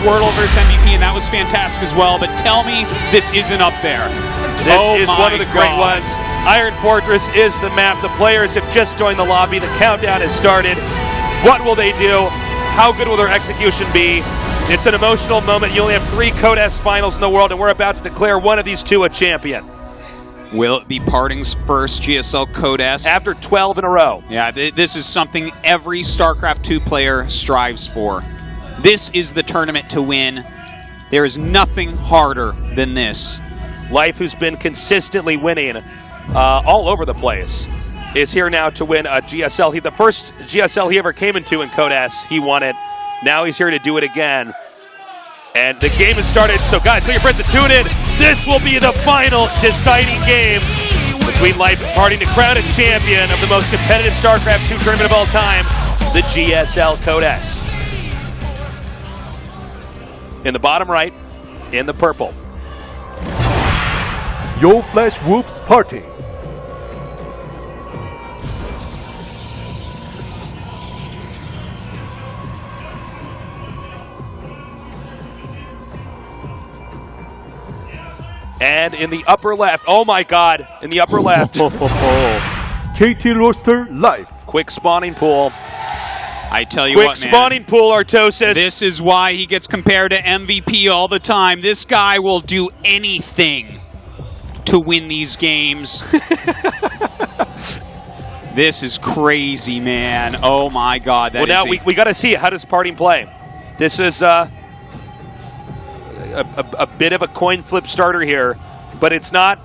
Squirtle versus MVP, and that was fantastic as well. But tell me this isn't up there. This is one of the great ones. Iron Fortress is the map. The players have just joined the lobby. The countdown has started. What will they do? How good will their execution be? It's an emotional moment. You only have 3 Codes finals in the world, and we're about to declare one of these 2 a champion. Will it be Parting's first GSL Codes? After 12 in a row. Yeah, this is something every StarCraft 2 player strives for. This is the tournament to win. There is nothing harder than this. Life, who's been consistently winning all over the place, is here now to win a GSL. The first GSL he ever came into in Codes, he won it. Now he's here to do it again. And the game has started, so guys, tell your friends to tune in. This will be the final deciding game between Life and Parting to crown a champion of the most competitive StarCraft 2 tournament of all time, the GSL Codes. In the bottom right, in the purple. Yo Flash Wolves Party. And in the upper left, oh my God, in the upper left. KT Roster Life. Quick spawning pool. I tell you Quick what, man. spawning pool, Artosis. This is why he gets compared to MVP all the time. This guy will do anything to win these games. This is crazy, man. Oh my God. Well, now we got to see it. How does Parting play? This is a bit of a coin flip starter here, but it's not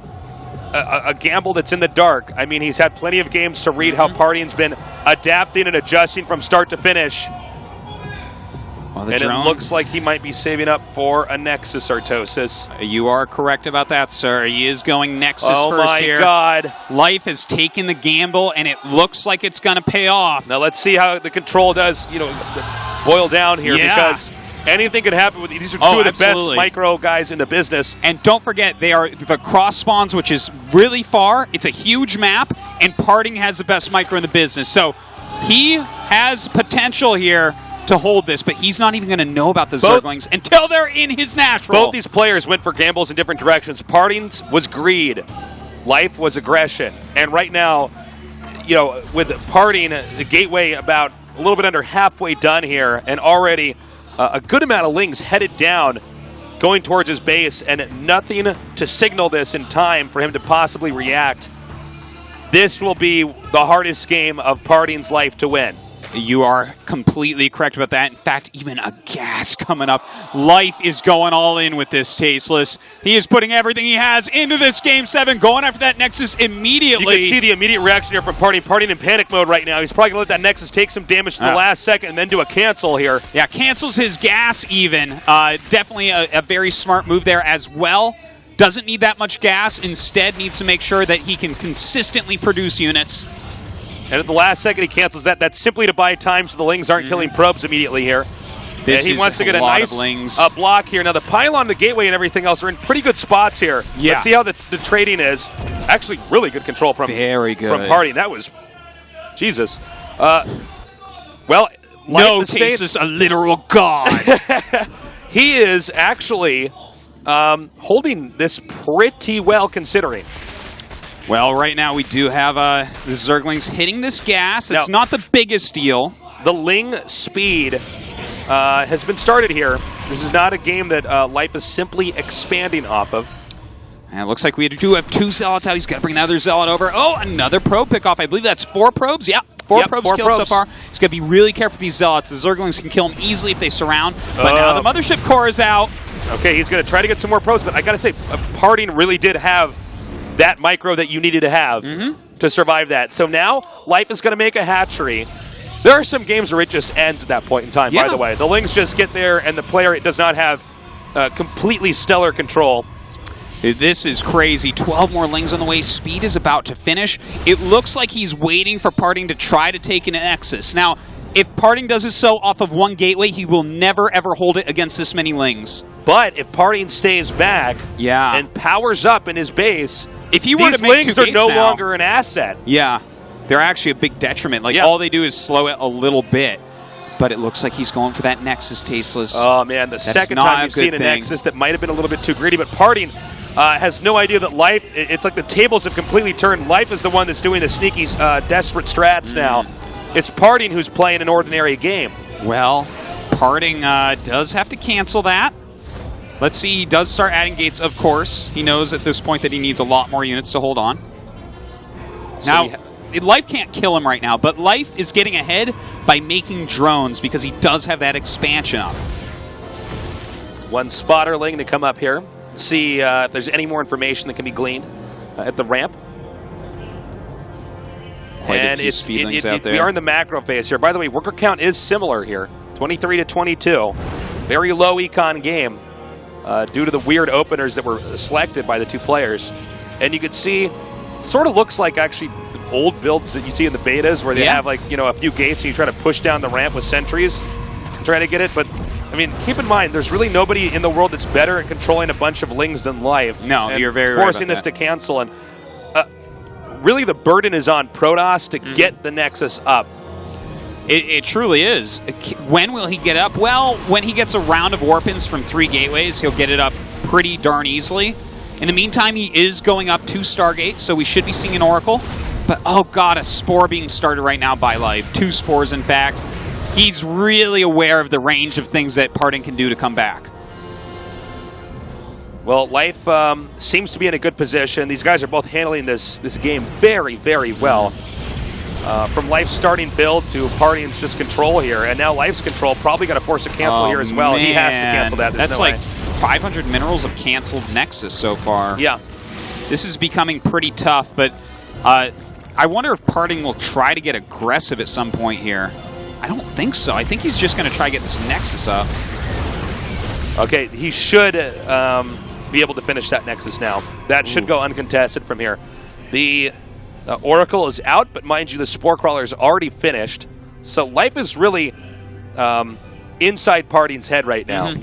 a gamble that's in the dark. I mean, he's had plenty of games to read how Parting's been adapting and adjusting from start to finish. Well, and it looks like he might be saving up for a Nexus, Artosis. You are correct about that, sir. He is going Nexus first here. Oh my God. Life has taken the gamble, and it looks like it's going to pay off. Now let's see how the control does, boil down here, because anything could happen with these are two of the best micro guys in the business. And don't forget, they are the cross spawns, which is really far. It's a huge map, and Parting has the best micro in the business. So he has potential here to hold this, but he's not even going to know about the Zerglings until they're in his natural. Both these players went for gambles in different directions. Parting's was greed. Life was aggression. And right now, with Parting, the gateway about a little bit under halfway done here, and already a good amount of Lings headed down, going towards his base, and nothing to signal this in time for him to possibly react. This will be the hardest game of Parting's life to win. You are completely correct about that. In fact, even a gas coming up. Life is going all in with this Tasteless. He is putting everything he has into this Game 7, going after that Nexus immediately. You can see the immediate reaction here from Parting. Parting in panic mode right now. He's probably going to let that Nexus take some damage to the last second and then do a cancel here. Yeah, cancels his gas even. Definitely a very smart move there as well. Doesn't need that much gas. Instead, needs to make sure that he can consistently produce units. And at the last second, he cancels that. That's simply to buy time so the Lings aren't killing probes immediately here. He wants to get a nice block here. Now, the pylon, the gateway, and everything else are in pretty good spots here. Yeah. Let's see how the trading is. Actually, really good control from Parting. That was, Jesus. Well, no, Tasteless, a literal god. He is actually holding this pretty well, considering. Well, right now we do have the Zerglings hitting this gas. It's not the biggest deal. The Ling speed has been started here. This is not a game that Life is simply expanding off of. And it looks like we do have 2 Zealots out. He's got to bring another Zealot over. Oh, another probe pickoff. I believe that's 4 probes. Yeah, 4 probes killed so far. He's got to be really careful with these Zealots. The Zerglings can kill him easily if they surround. But now the Mothership Core is out. Okay, he's going to try to get some more probes. But I got to say, Parting really did have that micro that you needed to have to survive that. So now, Life is going to make a hatchery. There are some games where it just ends at that point in time, by the way. The Lings just get there, and the player does not have completely stellar control. This is crazy. 12 more Lings on the way. Speed is about to finish. It looks like he's waiting for Parting to try to take an Nexus. Now, if Parting does it so off of one gateway, he will never, ever hold it against this many Lings. But if Parting stays back and powers up in his base, if he were these to make Lings are no longer an asset. Yeah, they're actually a big detriment. Like, all they do is slow it a little bit. But it looks like he's going for that Nexus, Tasteless. Oh, man, the second time you've seen a Nexus that might have been a little bit too greedy, but Parting has no idea that Life, it's like the tables have completely turned. Life is the one that's doing the sneaky, desperate strats now. It's Parting who's playing an ordinary game. Well, Parting does have to cancel that. Let's see, he does start adding gates, of course. He knows at this point that he needs a lot more units to hold on. So now, Life can't kill him right now, but Life is getting ahead by making drones because he does have that expansion up. One spotterling to come up here. See if there's any more information that can be gleaned at the ramp. Quite a few speedlings out there. We are in the macro phase here. By the way, worker count is similar here. 23 to 22. Very low econ game due to the weird openers that were selected by the two players. And you could see, sort of looks like actually old builds that you see in the betas where they have like, you know, a few gates and you try to push down the ramp with sentries and try to get it. But I mean, keep in mind, there's really nobody in the world that's better at controlling a bunch of lings than Life. No, and you're very right forcing this to cancel. And really the burden is on Protoss to get the Nexus up. It truly is. When will he get up? Well, when he gets a round of Warpins from 3 gateways, he'll get it up pretty darn easily. In the meantime, he is going up to Stargate, so we should be seeing an Oracle. But, oh god, a Spore being started right now by Life. 2 Spores, in fact. He's really aware of the range of things that Parting can do to come back. Well, Life seems to be in a good position. These guys are both handling this game very, very well. From Life's starting build to Parting's just control here. And now Life's control probably going to force a cancel here as well. Man. He has to cancel that. There's That's no like way. 500 minerals of canceled Nexus so far. Yeah. This is becoming pretty tough, but I wonder if Parting will try to get aggressive at some point here. I don't think so. I think he's just going to try to get this Nexus up. Okay, he should be able to finish that Nexus now. That should go uncontested from here. The Oracle is out, but mind you, the Spore Crawler is already finished. So Life is really inside Parting's head right now.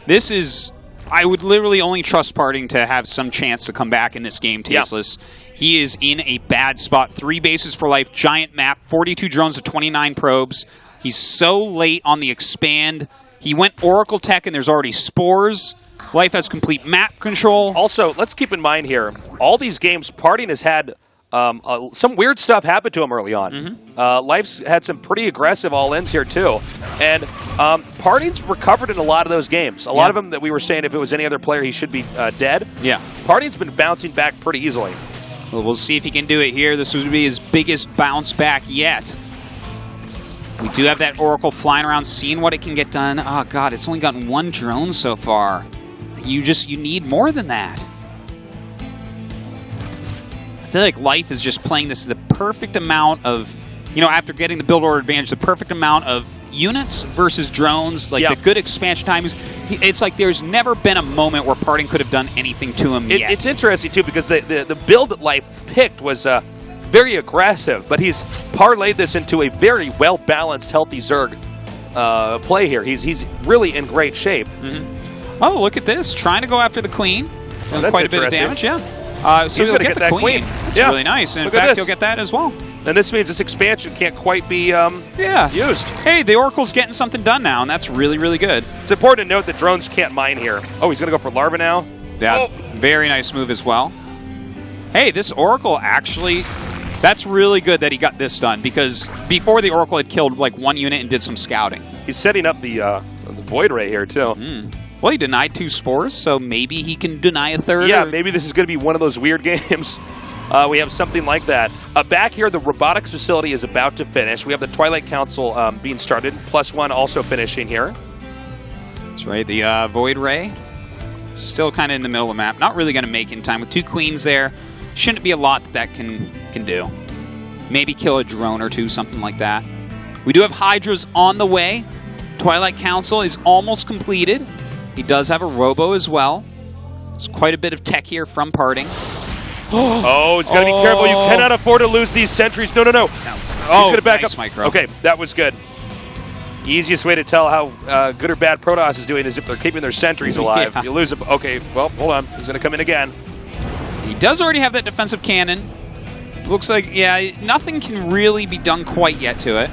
This is... I would literally only trust Parting to have some chance to come back in this game, Tasteless. He is in a bad spot. 3 bases for Life, giant map, 42 drones to 29 probes. He's so late on the expand. He went Oracle Tech, and there's already Spores. Life has complete map control. Also, let's keep in mind here, all these games, Parting has had some weird stuff happen to him early on. Life's had some pretty aggressive all-ins here, too. And Parting's recovered in a lot of those games. A lot of them that we were saying if it was any other player, he should be dead. Yeah. Parting's been bouncing back pretty easily. Well, we'll see if he can do it here. This would be his biggest bounce back yet. We do have that Oracle flying around, seeing what it can get done. Oh, God, it's only gotten 1 drone so far. You need more than that. I feel like Life is just playing this the perfect amount of, you know, after getting the build order advantage, the perfect amount of units versus drones, like the good expansion times. It's like there's never been a moment where Parting could have done anything to him yet. It's interesting, too, because the build that Life picked was very aggressive, but he's parlayed this into a very well-balanced, healthy Zerg play here. He's really in great shape. Oh, look at this. Trying to go after the Queen. That's quite a bit of damage, so he's he'll going to get the that Queen. That's really nice. And in fact, he'll get that as well. And this means this expansion can't quite be used. Hey, the Oracle's getting something done now, and that's really, really good. It's important to note that drones can't mine here. Oh, he's going to go for Larva now? Yeah, very nice move as well. Hey, this Oracle actually... That's really good that he got this done, because before the Oracle had killed like 1 unit and did some scouting. He's setting up the Void Ray here, too. Well, he denied 2 Spores, so maybe he can deny a 3rd. Yeah, maybe this is going to be one of those weird games. We have something like that. Back here, the robotics facility is about to finish. We have the Twilight Council being started, +1 also finishing here. That's right, the Void Ray. Still kind of in the middle of the map. Not really going to make it in time with 2 Queens there. Shouldn't be a lot that can do. Maybe kill a drone or 2, something like that. We do have Hydras on the way. Twilight Council is almost completed. He does have a Robo as well. It's quite a bit of tech here from Parting. Oh, he's got to be careful. You cannot afford to lose these sentries. No. He's going to back up. Micro. Okay, that was good. The easiest way to tell how good or bad Protoss is doing is if they're keeping their sentries alive. You lose them. Okay, well, hold on. He's going to come in again. He does already have that defensive cannon. Looks like, nothing can really be done quite yet to it.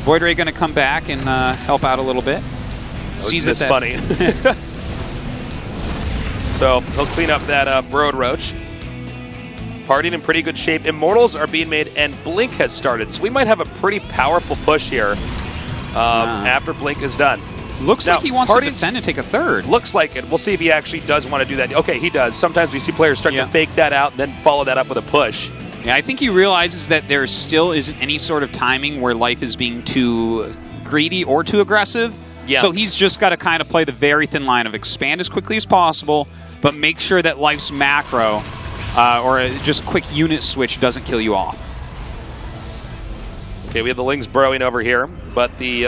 Void Ray going to come back and help out a little bit. Sees it funny. So he'll clean up that Brood Roach. Partying in pretty good shape. Immortals are being made, and Blink has started. So we might have a pretty powerful push here after Blink is done. Looks like he wants to defend and take a third. Looks like it. We'll see if he actually does want to do that. Okay, he does. Sometimes we see players start to fake that out and then follow that up with a push. Yeah, I think he realizes that there still isn't any sort of timing where Life is being too greedy or too aggressive. Yeah. So he's just got to kind of play the very thin line of expand as quickly as possible, but make sure that Life's macro or just quick unit switch doesn't kill you off. Okay, we have the Lings burrowing over here, but the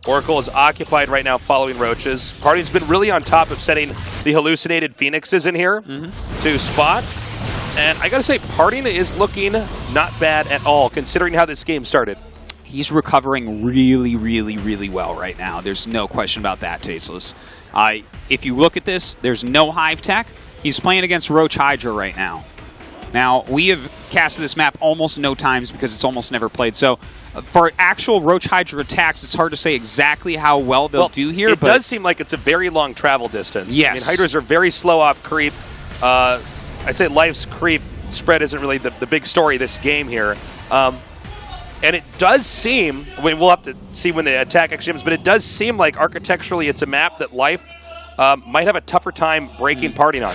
Oracle is occupied right now following Roaches. Party's been really on top of setting the hallucinated Phoenixes in here to spot. And I gotta say, Parting is looking not bad at all, considering how this game started. He's recovering really, really, really well right now. There's no question about that, Tasteless. If you look at this, there's no Hive Tech. He's playing against Roach Hydra right now. Now, we have casted this map almost no times because it's almost never played. So, for actual Roach Hydra attacks, it's hard to say exactly how well they'll do here. It does seem like it's a very long travel distance. Yes. I mean, Hydras are very slow off creep. I'd say Life's creep spread isn't really the big story of this game here. And it does seem, we'll have to see when the attack actually comes, but it does seem like architecturally it's a map that Life might have a tougher time breaking Parting on.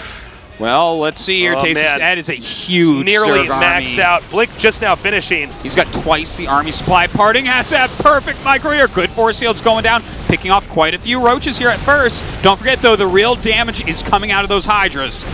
Well, let's see here, Tasteless. That is a huge nearly Zerg maxed army. out. Blink just now finishing. He's got twice the army supply. Parting has that perfect micro here. Good force fields going down, picking off quite a few Roaches here at first. Don't forget, though, the real damage is coming out of those Hydras.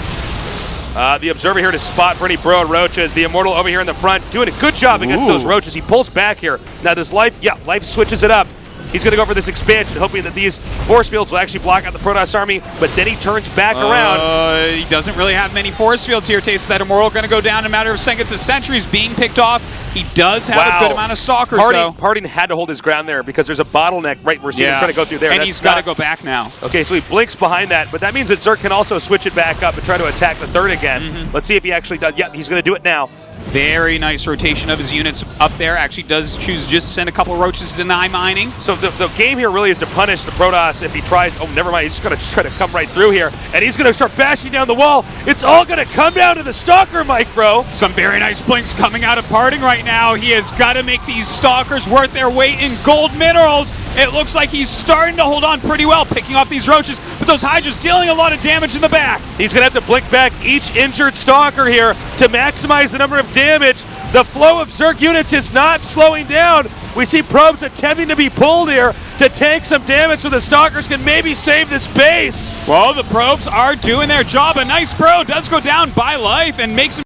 The Observer here to spot for any Brood Roaches. The Immortal over here in the front doing a good job against those Roaches. He pulls back here. Now does Life, Life switches it up. He's going to go for this expansion, hoping that these force fields will actually block out the Protoss army, but then he turns back around. He doesn't really have many force fields here, Tasteless. That Immortal going to go down in a matter of seconds. A Sentry's being picked off. He does have a good amount of Stalkers, though. Parting had to hold his ground there because there's a bottleneck right we're seeing him trying to go through there. And he's got to go back now. Okay, so he blinks behind that, but that means that Zerg can also switch it back up and try to attack the third again. Let's see if he actually does. Yeah, he's going to do it now. Very nice rotation of his units up there. Actually does choose just to send a couple of Roaches to deny mining. So the game here really is to punish the Protoss if he tries. Oh, never mind. He's just going to try to come right through here. And he's going to start bashing down the wall. It's all going to come down to the Stalker micro. Some very nice blinks coming out of Parting right now. He has got to make these Stalkers worth their weight in gold minerals. It looks like he's starting to hold on pretty well, picking off these Roaches. But those Hydras dealing a lot of damage in the back. He's going to have to blink back each injured Stalker here to maximize the number of damage. The flow of Zerg units is not slowing down. We see probes attempting to be pulled here to take some damage so the Stalkers can maybe save this base. Well, the probes are doing their job. A nice probe does go down by Life and makes him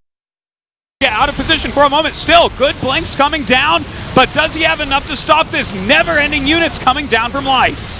get out of position for a moment. Still, good blinks coming down, but does he have enough to stop this never-ending units coming down from Life?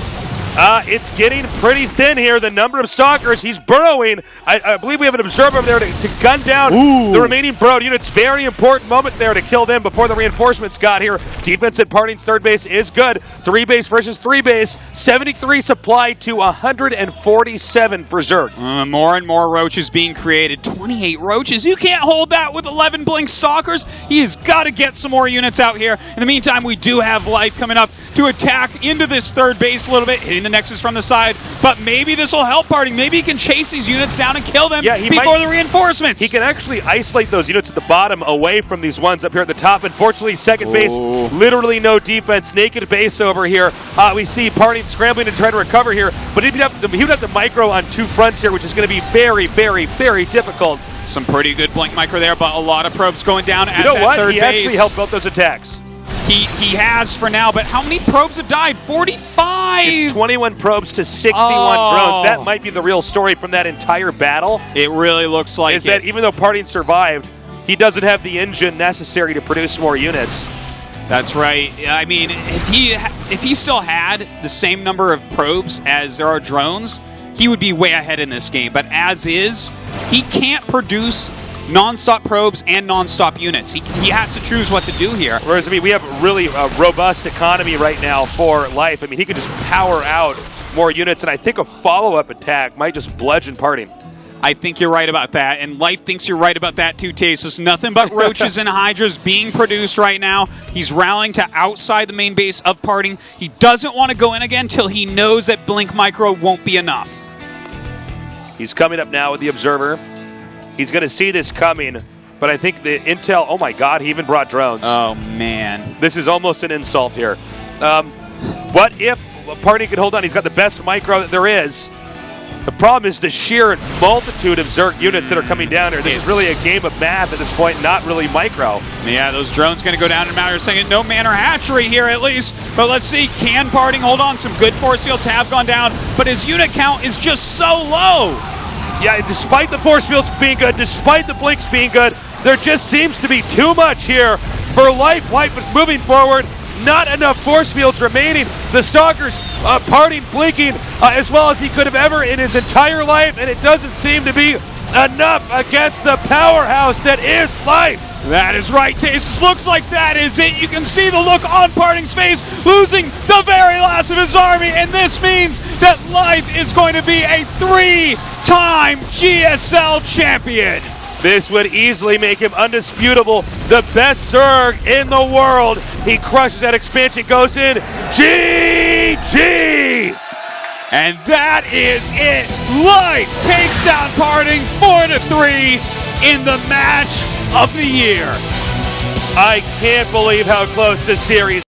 It's getting pretty thin here. The number of Stalkers, he's burrowing. I believe we have an Observer over there to gun down the remaining Brood units. Very important moment there to kill them before the reinforcements got here. Defense at Parting's third base is good. 3 base versus 3 base. 73 supply to 147 for Zerg. More and more Roaches being created. 28 Roaches. You can't hold that with 11 Blink Stalkers. He has got to get some more units out here. In the meantime, we do have Life coming up to attack into this third base a little bit, hitting the Nexus from the side, but maybe this will help Parting. Maybe he can chase these units down and kill them before the reinforcements. He can actually isolate those units at the bottom away from these ones up here at the top. Unfortunately, second base, literally no defense. Naked base over here. We see Parting scrambling to try to recover here, but he would have to micro on 2 fronts here, which is going to be very, very, very difficult. Some pretty good blink micro there, but a lot of probes going down at that third base. He actually helped both those attacks. He has for now, but how many probes have died? 45! It's 21 probes to 61 drones. That might be the real story from that entire battle. It really looks like is that even though Parting survived, he doesn't have the engine necessary to produce more units. That's right. I mean, if he still had the same number of probes as there are drones, he would be way ahead in this game. But as is, he can't produce non-stop probes and non-stop units. He has to choose what to do here. Whereas, I mean, we have a really robust economy right now for Life. I mean, he could just power out more units, and I think a follow-up attack might just bludgeon Parting. I think you're right about that, and Life thinks you're right about that too, Tasis. Nothing but roaches and hydras being produced right now. He's rallying to outside the main base of Parting. He doesn't want to go in again till he knows that Blink Micro won't be enough. He's coming up now with the Observer. He's going to see this coming, but I think the intel, oh my God, he even brought drones. Oh, man. This is almost an insult here. What if Party could hold on? He's got the best micro that there is. The problem is the sheer multitude of Zerg units that are coming down here. This is really a game of math at this point, not really micro. Yeah, those drones going to go down in a matter of seconds. No manor hatchery here at least. But let's see, can Parting hold on? Some good force fields have gone down, but his unit count is just so low. Yeah, despite the force fields being good, despite the blinks being good, there just seems to be too much here for Life. Life is moving forward. Not enough force fields remaining. The Stalker's Parting blinking as well as he could have ever in his entire life, and it doesn't seem to be enough against the powerhouse that is Life. That is right, Tasis. Looks like that is it. You can see the look on Parting's face, losing the very last of his army, and this means that Life is going to be a 3-time GSL champion. This would easily make him undisputable, the best Zerg in the world. He crushes that expansion, goes in, GG! And that is it. Life takes out Parting 4-3 in the match of the year. I can't believe how close this series